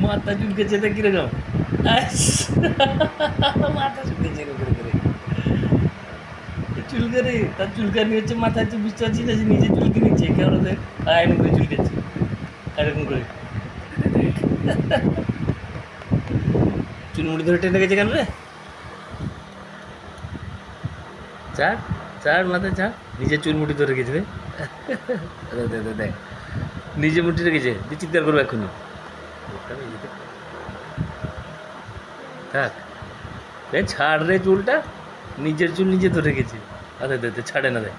মাথা চুলকেছে তা কিরকম মাথা চুলকেছে এরকম করে চুলকানি তার চুলকানি হচ্ছে মাথায় তো বুঝতে পারছি না যে নিজে চুলকে নিচ্ছে কেমন এরকম করে চুলকেছে এরকম করে চুলমুড়ি ধরে টেনে গেছে কেন রে চার চার মাথায় চার নিজে চুলমুটি ধরে গেছে রে দেখ নিজে মুঠি রেখেছে তুই চিৎকার করবো এখনই থাক রে ছাড় রে চুলটা নিজের চুল নিজে ধরে গেছে আরে দে ছাড়ে না দে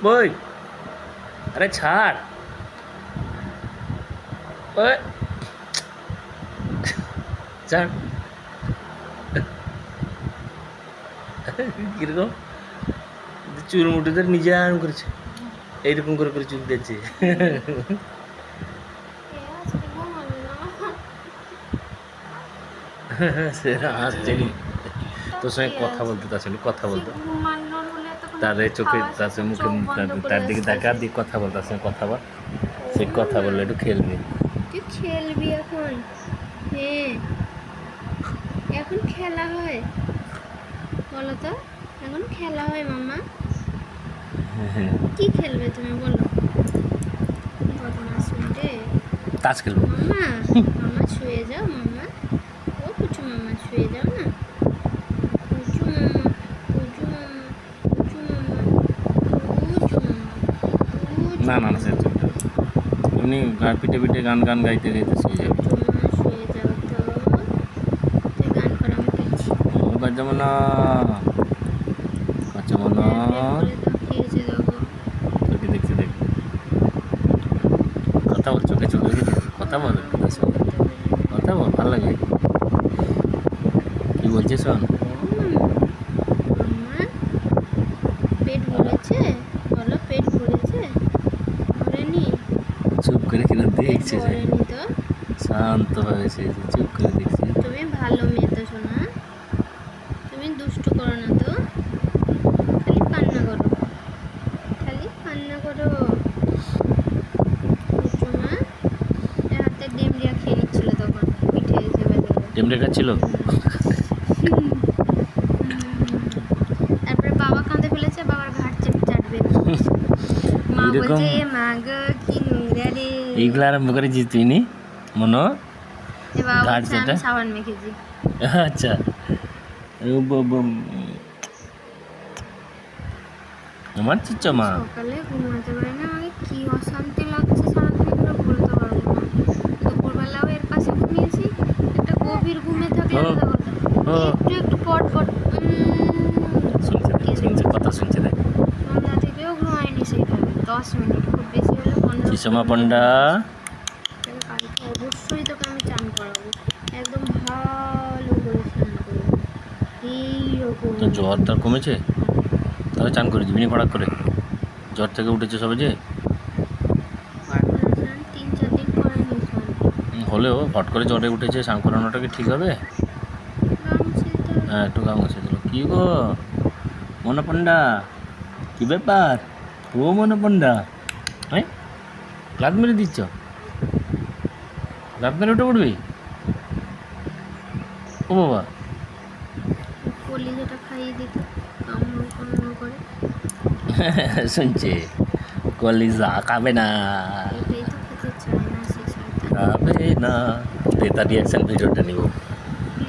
বই আরে ছাড় ওই ছাড় কিরকম চুল মুঠি ধরে নিজে আরাম করেছে এইরকম করে করে চুল দিচ্ছে সেটা হাসছেনি তোর সঙ্গে কথা বলতে তার সঙ্গে কথা বলতো তার চোখে তার সঙ্গে মুখে তার দিকে দেখা দিয়ে কথা বল তার সঙ্গে কথা বল সে কথা বললে একটু খেলবি তুই খেলবি এখন হ্যাঁ এখন খেলা হয় বলো তো এখন খেলা হয় মামা কি খেলবে তুমি বলো বদমাস মেয়ে তাস খেলবো মামা মামা শুয়ে যাও মামা ও কুচু মামা শুয়ে যাও না কুচু মামা কুচু মামা কুচু মামা কুচু মামা না না না সে এমনি পিঠে পিঠে গান গান গাইতে গাইতে শুয়ে যাবে শুয়ে যাও তো তুই গান করা আমি দেখছি যেমন যেমন খেয়েছে দেখো চোখে দেখছি দেখ কথা বল চোখে চোখে কথা বল কথা বল ভালো লাগে কি বলছিস শোন মামা পেট ভরেছে বলো পেট ভরেছে ভরেনি চুপ করে কিনা দেখছে ভরেনি তো শান্ত হয়েছে চুপ করে দেখছি তুমি ভালো মেয়ে তো শোনা তুমি দুষ্টু করো না তো খালি কান্না করো খালি কান্না করো মা হাতে ডেমরিয়া খেয়ে নিচ্ছিল তখন পিঠে হিসেবে ডেমরে খাচ্ছিল তারপরে বাবা কাঁদে ফেলেছে বাবার ঘাট চেপে চাটবে মা বলছে মা গো কি নোংরা রে এইগুলো আরম্ভ করেছিস তুই নি মনো বাবা বলছে আমি সাবান মেখেছি আচ্ছা আমার চিচ্চা মা সকালে ঘুমাতে পারি না আমাকে কি অশান্তি লাগছে সারাদিন ধরে বলতে পারবো না দুপুরবেলাও এর পাশে ঘুমিয়েছি একটা গভীর ঘুমে থাকলে একটু একটু পট পট শুনছে কথা শুনছে দেখ সন্ধ্যা থেকেও ঘুমায়নি সেইভাবে 10 মিনিট খুব বেশি হলে 15 চিসমা পন্ডা কালকে অবশ্যই তোকে আমি চান করাবো একদম ভালো করে চান করবো এইরকম তো জ্বর তার কমেছে তবে চান করে দিবি ফটাক করে জ্বর থেকে উঠেছে সবে যে 3-4 দিন করেনি হলেও হট করে জ্বরে উঠেছে স্নান করানোটা কি ঠিক হবে হ্যাঁ একটু গা মুছে দিল কী গো মনে পন্ডা কী ব্যাপার ও মনে পন্ডা হ্যাঁ লাত মেরে দিচ্ছ লাত মেরে উঠে পড়বি ও বাবা কলিজাটা খাইয়ে দিত কামড় কামড় করে শুনছে কলিজা খাবে না এটাই তো খেতে চায় না সে খাবে না তার রিয়াকশন ভিডিওটা নিব